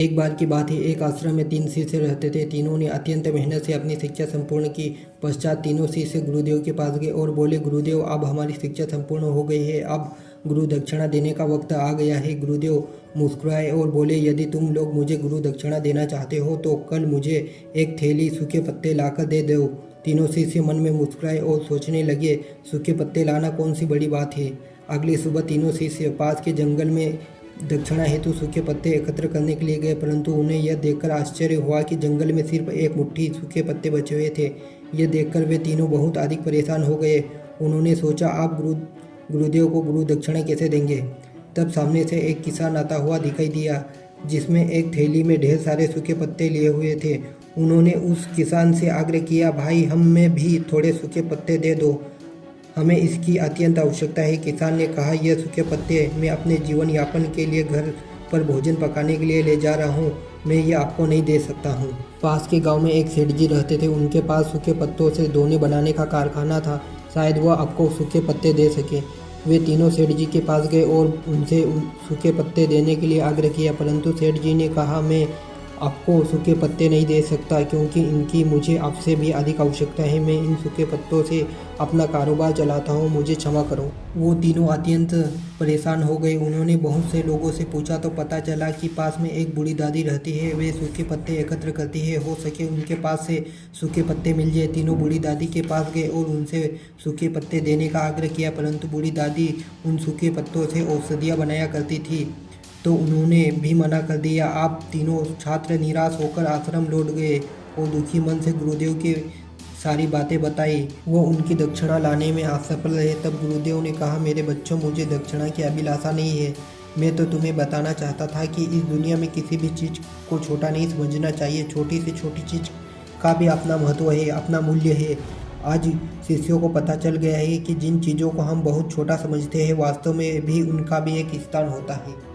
एक बार की बात है, एक आश्रम में 3 शिष्य रहते थे। तीनों ने अत्यंत मेहनत से अपनी शिक्षा संपूर्ण की। पश्चात तीनों शिष्य गुरुदेव के पास गए और बोले, गुरुदेव अब हमारी शिक्षा संपूर्ण हो गई है, अब गुरु दक्षिणा देने का वक्त आ गया है। गुरुदेव मुस्कुराए और बोले, यदि तुम लोग मुझे गुरु दक्षिणा देना चाहते हो तो कल मुझे एक थैली सूखे पत्ते लाकर दे दो। तीनों शिष्य मन में मुस्कुराए और सोचने लगे, सूखे पत्ते लाना कौन सी बड़ी बात है। अगली सुबह तीनों शिष्य पास के जंगल में दक्षिणा हेतु सूखे पत्ते एकत्र करने के लिए गए, परंतु उन्हें यह देखकर आश्चर्य हुआ कि जंगल में सिर्फ एक मुट्ठी सूखे पत्ते बचे हुए थे। यह देखकर वे तीनों बहुत अधिक परेशान हो गए। उन्होंने सोचा, आप गुरुदेव को गुरु दक्षिणा कैसे देंगे। तब सामने से एक किसान आता हुआ दिखाई दिया, जिसमें एक थैली में ढेर सारे सूखे पत्ते लिए हुए थे। उन्होंने उस किसान से आग्रह किया, भाई हमें भी थोड़े सूखे पत्ते दे दो, हमें इसकी अत्यंत आवश्यकता है। किसान ने कहा, यह सूखे पत्ते मैं अपने जीवन यापन के लिए घर पर भोजन पकाने के लिए ले जा रहा हूँ, मैं ये आपको नहीं दे सकता हूँ। पास के गांव में एक सेठ जी रहते थे। उनके पास सूखे पत्तों से दोने बनाने का कारखाना था। शायद वह आपको सूखे पत्ते दे सके। वे तीनों सेठ जी के पास गए और उनसे सूखे पत्ते देने के लिए आग्रह किया, परंतु सेठ जी ने कहा, मैं आपको सूखे पत्ते नहीं दे सकता, क्योंकि इनकी मुझे आपसे भी अधिक आवश्यकता है। मैं इन सूखे पत्तों से अपना कारोबार चलाता हूँ, मुझे क्षमा करो। वो तीनों अत्यंत परेशान हो गए। उन्होंने बहुत से लोगों से पूछा तो पता चला कि पास में एक बूढ़ी दादी रहती है, वे सूखे पत्ते एकत्र करती है, हो सके उनके पास से सूखे पत्ते मिल जाए। तीनों बूढ़ी दादी के पास गए और उनसे सूखे पत्ते देने का आग्रह किया, परंतु बूढ़ी दादी उन सूखे पत्तों से औषधियाँ बनाया करती थी, तो उन्होंने भी मना कर दिया। आप तीनों छात्र निराश होकर आश्रम लौट गए और दुखी मन से गुरुदेव की सारी बातें बताई। वो उनकी दक्षिणा लाने में असफल रहे। तब गुरुदेव ने कहा, मेरे बच्चों, मुझे दक्षिणा की अभिलाषा नहीं है। मैं तो तुम्हें बताना चाहता था कि इस दुनिया में किसी भी चीज़ को छोटा नहीं समझना चाहिए। छोटी से छोटी चीज़ का भी अपना महत्व है, अपना मूल्य है। आज शिष्यों को पता चल गया है कि जिन चीज़ों को हम बहुत छोटा समझते हैं, वास्तव में भी उनका भी एक स्थान होता है।